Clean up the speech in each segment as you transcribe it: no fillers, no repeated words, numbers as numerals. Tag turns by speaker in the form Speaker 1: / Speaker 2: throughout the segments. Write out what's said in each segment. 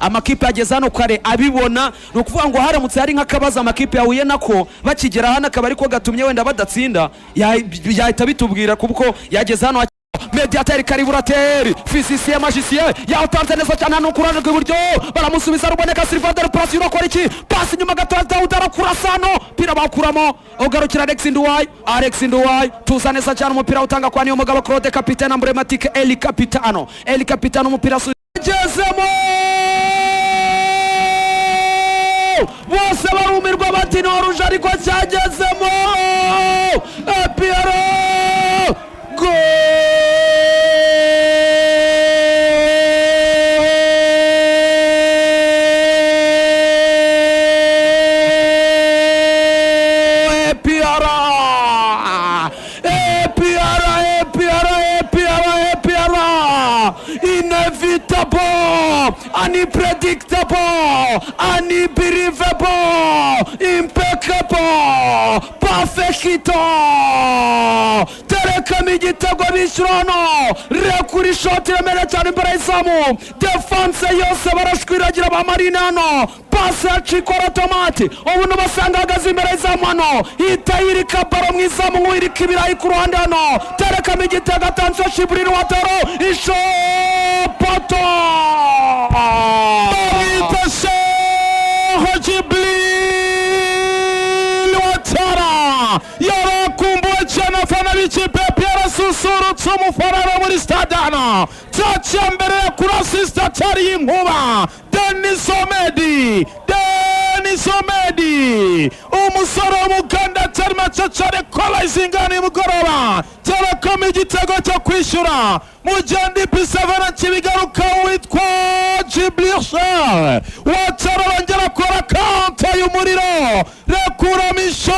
Speaker 1: amakipe ageze hano kare abibona no kuvuga ngo haramutse hari nk'akabaza amakipe yahuye nako bakigera hano akaba ariko gatumye wenda badatsinda yahita bitubwira kuko yageze hano mediateur Kariburateri Fisisi ya magicien yawutanze neza cyane hano kurana rw'iburyo baramusubiza ruboneka Silva del Pras urakora iki pass nyuma gato Daudara kurasano pira bakuramo ogarukira Alex Nduwai tuza neza cyane umupira utanga kwa niyo mugabo Claude capitaine emblématique Eli Capitano umupira sugezemo bose barumirwa bati no rujari ko cyagezemo Piero go inevitable, unpredictable, unbelievable, impeccable, perfecto. Terekamo igitego bishyurano rekuri shoti remera cyane imbere y'izamu defense yose barashwiragira ba Marinano pase acikora tomati ubuno basanga hagaze imbere y'izamu hano itayirika baro mu izamu nk'uwirika ibirayi ku ruhande hano terekamo igitego atanze Shibril Wataro isho poto Shibril Wataro yarakumbuwe cyane afana b'ikipe Pierre susurutse umufarara muri stade hano tacha mbere kuri assista cyari y'inkuba Denis Omedi umusore w'umuganda cyari macacare kola izingani mugoroba Telecom igitego cyo kwishyura Mujendi P7 kibigaruka witwa Jibril Wataro bongera kora counter y'umuriro rekura misho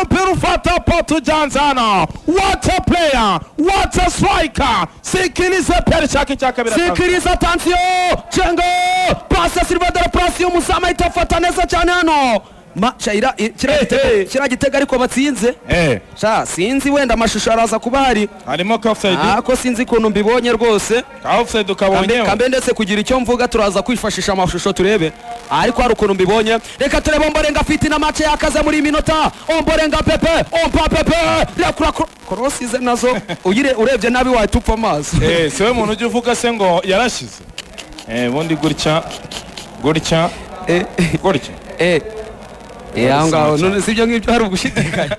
Speaker 1: perfata potu janzana what a player what a striker sikiliza pere chake cyakabira sikiliza attention Chengo passa Silva del Pras umusama itafata neza cyane hano Shaira kira gitega ariko batsinze sha sinzi wenda amashusho araza kuba hari
Speaker 2: harimo offside
Speaker 1: ako sinzi kuntu mbibonye rwose
Speaker 2: offside ukabonye
Speaker 1: kambe ndetse kugira icyo mvuga turaza kwifashisha amashusho turebe ariko hari ukuntu mbibonye reka turebe Omborenga fitina match yakaze muri minota Omborenga Pepe rekura cross ize nazo urebye nabi watupfa amaso
Speaker 2: sewe umuntu uje uvuga se ngo yarashize bundi gutya
Speaker 1: Yanga none sibyo ngibyo hari ugushidikanya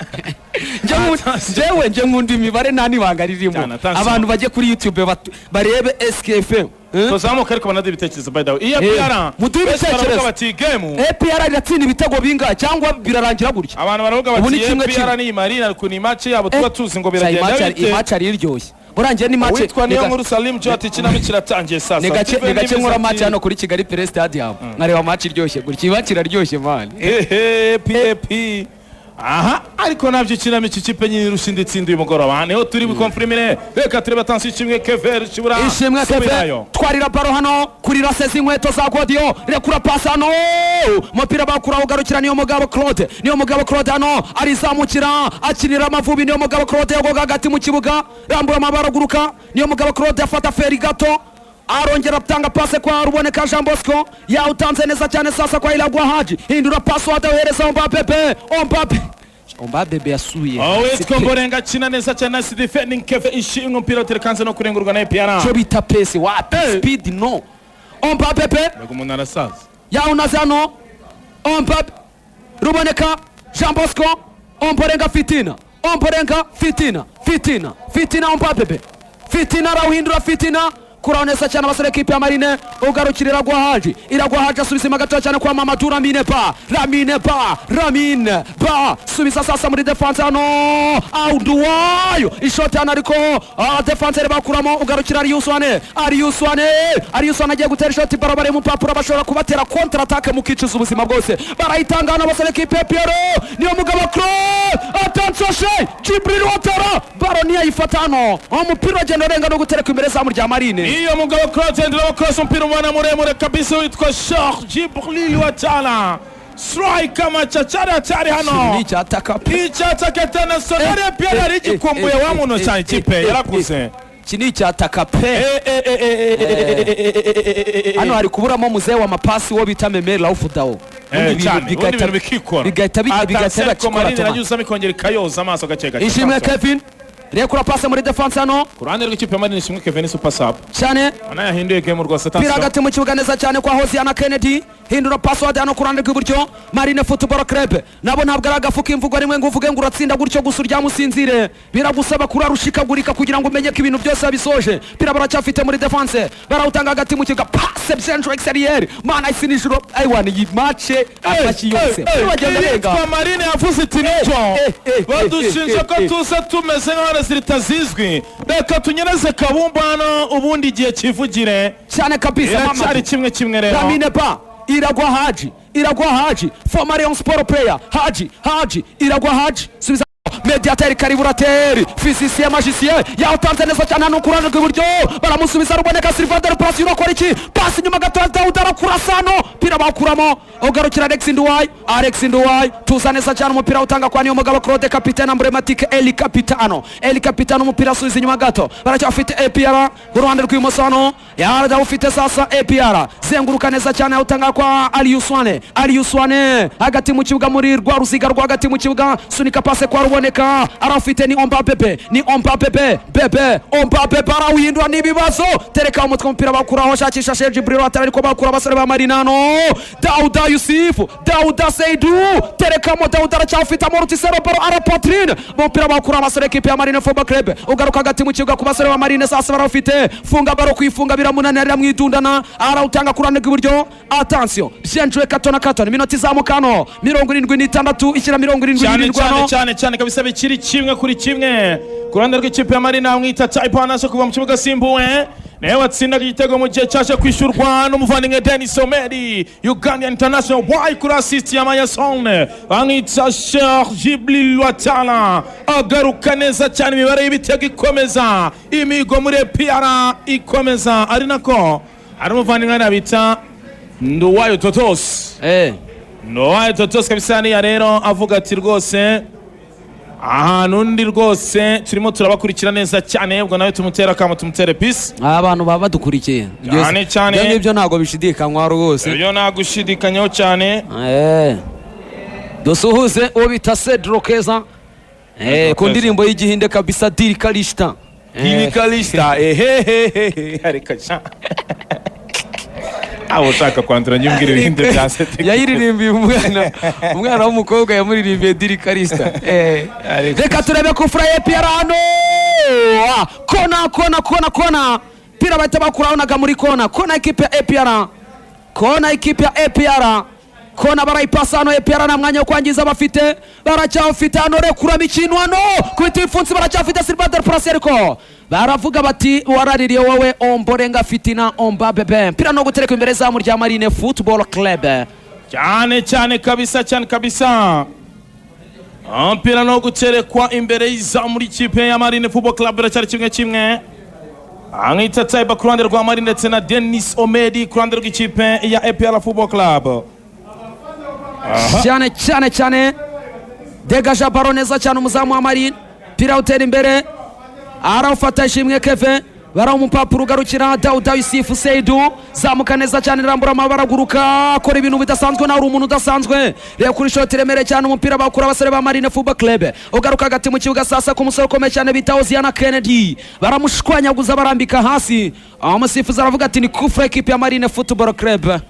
Speaker 1: nje ngundi imibare nani bangaririmo abantu baje kuri YouTube barebe SKFM
Speaker 2: tozamuka ariko banade bitekerezo by the way iya PR
Speaker 1: muduye bitekerezo
Speaker 2: bati game
Speaker 1: PR iratsinda ibitego binga cyangwa birarangira gutya
Speaker 2: abantu baravuga bati PR ni Marina kuni match yabo tuba tuzi ngo biragenda
Speaker 1: bite match ari iryoshye burangiye ni match
Speaker 2: witwa niyo nkuru Salim Jati kinami kiratangiye sasa
Speaker 1: negace nkora match hano kuri Kigali Press Stadium nkareba match iryoshye gutya ibakira iryoshye man
Speaker 2: PAP aha ariko navyo kinami kikipe nyine rushindi itsinduye umugoroba niho turi bukonfirmire reka tureba attention kimwe Kever Kibura
Speaker 1: ishimwe Kever twarira baro hano kuri rasezi inkweto za Guardio rekura pass hano mupira bakura ugarukira niyo mugabo Claude hano arizamukira akinira Amavubi niyo mugabo Claude yagoga hagati mu kibuga rambura amabaro guruka niyo mugabo Claude afata feri gato arongera atanga passe kwa Ruboneka Jean Bosco yawutanze neza cyane sasa kwa Ilagwa Haji hindura pass wadahereza Mbappe yasuye
Speaker 2: witwa Omborenga kina neza cyane si defending Keve ishinga umupira terekanze no kurengurwa na APR
Speaker 1: cyo bita pace what speed no Mbappe
Speaker 2: umuntu arasaza
Speaker 1: yawunaze hano Mbappe Ruboneka Jean Bosco Omborenga fitina Mbappe fitina rawhindura fitina kuronesa cyane abasore equipe ya Marine ugarukira Iragwa Haji asubizima gato cyane kwa Mamadou Lamine Ba subiza sasa muri defense hano Auduwayo ishoti hano ariko defenseur bakuramo ugarukira Ariuswane agiye gutera ishoti barabare mu papuro bashobora kubatera counter attack mu kicuza ubuzima bwose barayitangana abasore equipe ya Piero niyo mugabo Claude attention Jibril Wataro baroni ayifatano umupira agenda renga no gutereka imbere za murya Marine
Speaker 2: iyo mugabo Claude ndira cross umupira umwana muremure kabisa witwa Jibril Wataro striker machachara cyari hano
Speaker 1: icyataka
Speaker 2: tena sonari pia ari gikumbuye wa muno cyane kipe yarakuze
Speaker 3: kini cyataka pe hano hari kuburamo muzehe wa mapasi wo bita Meme Laufudao bigahita ishimwe Kevin rekura pase muri defense hano
Speaker 2: ku ruhande rw'ikipe Marine ishimwe Kevin super sub
Speaker 3: cyane
Speaker 2: anayahinduye game rwose
Speaker 3: pira hagati mu kibuga neza cyane kwa Hosiana Kennedy hindura password hano ku ruhande rw'iburyo Marine Football Club nabo ntabwo ari agafuka imvugo rimwe ngo uvuge ngo uratsinda gutyo gusa uryamusinzire biragusaba kurarushikagurika kugira ngo umenye ko ibintu byose bisoje pira baracyafite muri defense barawutanga hagati mu kibuga passe centre exterieur mana isinijiro aiwana iyi match afaki yose
Speaker 2: kwa Marine yavuze iti nicyo badushinja ko tuza tumeze nk'abaresirita zizwi reka tunyereze kabumbano ubundi igihe kivugire
Speaker 3: cyane kabisa
Speaker 2: mama cyari kimwe rero
Speaker 3: Lamine Ba iragwa Haji former Rayon Sport player Haji iragwa Haji subiza mediateur Kariburateri physicien magicien yautanze neza cyane hano kurana rw'iburyo baramusubiza ruboneka Silva del Plas urakora iki pasi nyuma gato Daud kurasano pira bakuramo ogarukira Alex Nduwai tuza neza cyane umupira utanga kwa niyo mugabo Claude capitaine emblematique Eli Capitano umupira subiza nyuma gato baracyafite APR uruhande rw'imoso hano yarada ufite sasa APR zenguruka neza cyane utanga kwa Aliou Swane hagati mu kibuga muri rwa ruziga rwa hagati mu kibuga sunika pase kwa ruboneka arafite ni Mbappe arawihindura n'ibibazo tereka umutwe umupira bakuraho shakisha Serge Brilo atari ko bakura abasore ba Marinano Dauda Yusufu Dauda Seydou terekamo Dauda aracyafite amortisero baro arapatrine umupira bakura abasore equipe ya Marine Football Club ugaruka hagati mu kibuga ku basore ba Marine sasa barafite funga baro kwifunga biramunanira mwidundana arawutanga kurane rw'iburyo attention Bienjwe katona minota izamukano 76 ishyira 77
Speaker 2: cyane kabisa bikiri kimwe kuri kimwe ku ruhande rw'ikipe ya Marine amwita Taipanasho kuva mu kibuga simbuwe nawe watsindaga igitego mu gihe cyaje kwishyurwa n'umuvandimwe Denis Omedi Uganda International why kuri assist ya Mayasone bamwita Cheikh Jibril Watala agaruka neza cyane imibare y'ibitego ikomeza imigo muri APR ikomeza ari nako ari umuvandimwe nabita Nduwayo Totos Nduwayo Totos kabisa ni rero avuga ati rwose ahantu ndi rwose turimo turabakurikira neza cyane ubwo nawe tumutera kama tumutere peace
Speaker 3: abantu baba badukurikiye
Speaker 2: cyane
Speaker 3: ibyo ntago bishidikanywa rwose
Speaker 2: ibyo nagushidikanyaho cyane
Speaker 3: dusuhuze uwo bita Cedro Keza ku ndirimbo y'igihinde kabisa Dirikalista
Speaker 2: areka cyane abo ushaka kwandura nyumbwira ibihinde bya Cedric
Speaker 3: yayiririmbiye umwana w'umukobwa yamuririmbiye Dirikalista reka turebe ku fura APR hano kona pira bahita bakurahonaga muri kona equipe ya APR kona barayipasa hano APR na mwanya wo kwangiza bafite baracyafite hano rekura mikino hano kubita ifunsi baracyafite Silva del Plas ariko baravuga bati waraririye wowe Omborenga fitina Mbappe pira no gutereka imbere za murya Marine Football Club
Speaker 2: cyane kabisa pira no guterekwa imbere y'izamu ry'ikipe ya Marine Football Club baracyari kimwe amwita Taiba ku ruhande rwa Marine ndetse na Denis Omedi ku ruhande rw'ikipe ya APR Football Club
Speaker 3: cyane degaja baro neza cyane umuzamu wa Marine pira utera imbere arawufata ishimwe Keve baraho umupapuro ugarukira Dauda Yusufu Seydou zamuka neza cyane rambura amabara guruka akora ibintu bidasanzwe nawe uri umuntu udasanzwe reba kuri shoti remere cyane umupira bakura abasore ba Marine Football Club ugaruka hagati mu kibuga sasa ku musore ukomeye cyane bita Hosiana Kennedy baramushwanyaguza barambika hasi umusifuzi aravuga ati ni kufra equipe ya Marine Football Club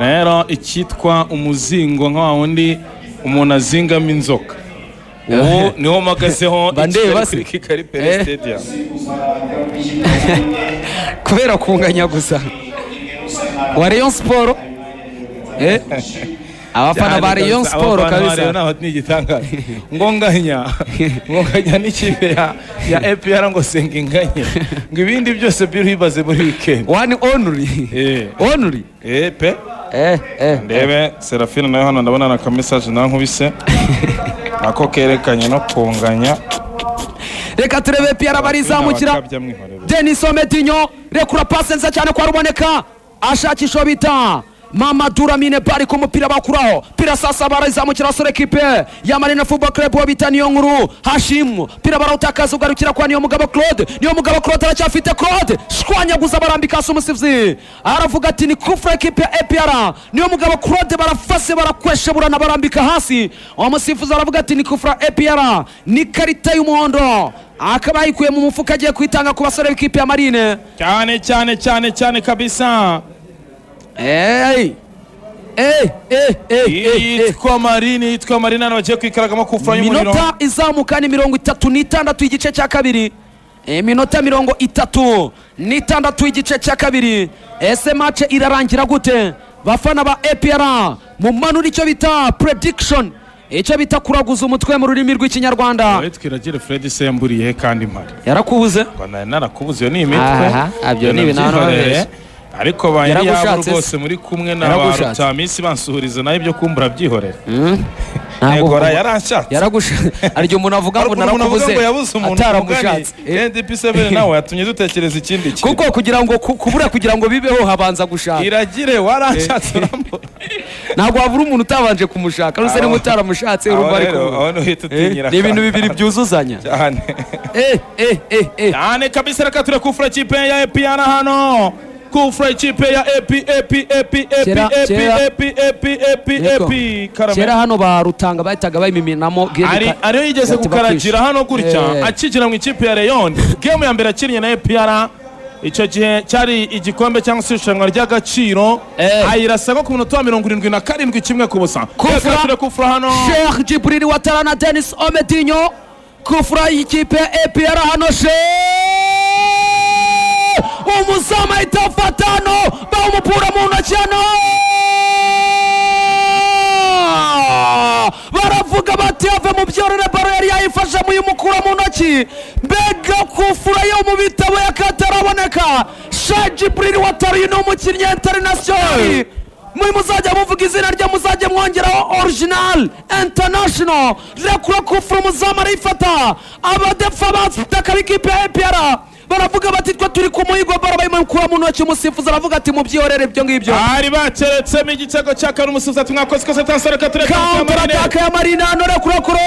Speaker 2: rero ikitwa umuzingo nka wundi umuntu azingamo inzoka ubu niho magazeho
Speaker 3: kuri
Speaker 2: Kigali Pele Stadium
Speaker 3: kubera kunganya gusa wa Rayon Sport abafana ba Rayon Sport kabisa
Speaker 2: naho nigitanga ngonganya n'ikipe ya APR ngo senginganye ngo ibindi byose biruhibaze muri weekend
Speaker 3: one only
Speaker 2: pe ndebe Serafina nayo hano ndabona na ka message nankubise ako kerekanye no kunganya
Speaker 3: reka turebe APR barizamukira Denis Omedinho rekura passe nza cyane kwa ruboneka ashakisha bita Mamadou Lamine Bari ku mupira bakuraho pira sasa barizamukira sore ekipe ya Marina Football Club wabita niyo nkuru Hashim pira barawutakaza ugarukira kwa niyo mugabo Claude aracyafite Claude shwanyaguza barambika hasi umusifuzi aravuga ati ni kufra ekipe ya APR niyo mugabo Claude barafase barakweshe burana barambika hasi umusifuzi aravuga ati ni kufra APR ni karita y'umuhondo akaba yikuye mu mufuka agiye kwitanga ku basore b'ikipe ya Marine
Speaker 2: cyane kabisa. Yitwa Marine hano bagiye kwikaragamo kufra y'umuriro.
Speaker 3: Minota izamuka ni 36 igice cya kabiri. Minota 36 igice cya kabiri. Ese match irarangira gute? Bafana ba APR mu manura icyo bita prediction, icyo bita kuraguza umutwe mu rurimi rw'ikinyarwanda.
Speaker 2: Twiragire Fred Semburiye kandi mpari.
Speaker 3: Yarakubuze?
Speaker 2: Narakubuze yo ni imitwe.
Speaker 3: Abyo ni ibintu
Speaker 2: ariko bayari yabo rwose muri kumwe na Rutamisi bansuhuriza nayo byo kumbura byihorera. Negora yaranshatse.
Speaker 3: Aryo umuntu avuga ngo narakubuze ataramushatse.
Speaker 2: NDP7 nawe yatumye dutekereza ikindi kintu.
Speaker 3: Kuko kugira ngo bibeho habanza gushaka.
Speaker 2: Iragire waranshatse urambura.
Speaker 3: Ntabwo wabura umuntu utabanje kumushaka ruse ni mutaramushatse urumva ariko. Ni ibintu bibiri byuzuzanya.
Speaker 2: Cyane. Cyane kabisa reka ture kufura ikipe ya APR hano. Kufra ikipe ya AP.
Speaker 3: Kera hano barutanga bahitaga bayiminamo
Speaker 2: ariyo yigeze gukaragira hano gutya akigera mu ikipe ya Rayon. Game ya mbere akiriye na APR icyo gihe cyari igikombe cyangwa se irushanwa ry'agaciro ayirasa nko ku minota 77 kimwe ku busa. Kufra hano
Speaker 3: Sheikh Djibril Ouattara na Denis Omedinho. Kufra ikipe ya APR hano umusama itafatano bawumupura mu ntoki hano baravuga bati ave mu byorere baro yari yayifashe muyimukura mu ntoki mbega kufura yo mu bitabo yakataraboneka Sheikh Djibril Ouattara ni umukinnyi international muri muzajya muvuga izina rye muzajya mwongeraho original international rekura kufura umuzama arayifata abadefa bataka b'ikipe ya APR baravuga bati twa turi ku muhigo barabayimukura mu ntoki umusifuzi aravuga ati mu byorere ibyo ngibyo
Speaker 2: ari baceretsemo igitego cya kane umusifuzi ati mwakoze kose tansareka tureka
Speaker 3: counter ya Marina nore kurakuro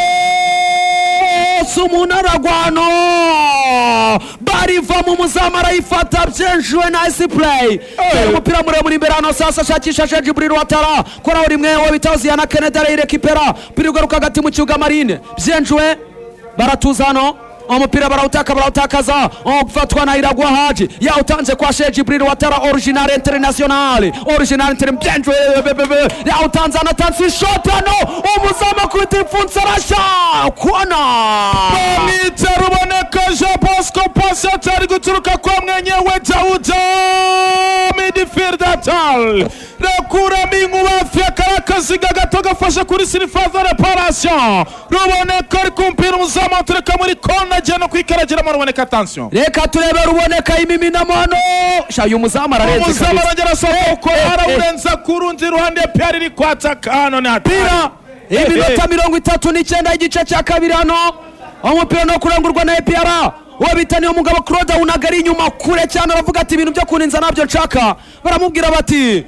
Speaker 3: umuntu aragwano bariva mu muzama arayifata byenjuwe nice play umupira muremure imbere hano sasa ashakisha Sheikh Djibril Ouattara kora rimwe wo bitazi yana Kennedy arekipera pirigaruka hagati mu kibuga Marine byenjuwe baratuza hano umupira barawutakaza ufatwa na Iragwa Haji yawutanze kwa Sheikh Djibril Ouattara original international yawutanze anatanze shot hano umuzama kwita imfunsa rasha kwana
Speaker 2: bamwita Ruboneka Jean Bosco pasi atari guturuka kwa mwenyewe Dawuda midfielder tal rakura mingu wafya karakaziga gato gafasha kuri surface reparation Ruboneka ari kumpira umuzama atureka muri kona jana kwikaragira Ruboneka attention
Speaker 3: reka turebe Ruboneka imiminamo hano shayo umuzama ararenze
Speaker 2: umuzama aragera soko ko arawurenza kurundi ruhande Pierre iri kwataka hano ni atira
Speaker 3: iminota 39 igice cya kabiri hano umupira no kurangurwa na APR wabitaniye umugabo Claude unagari inyuma kure cyane aravuga ati ibintu byo kuninza nabyo nshaka baramubwira bati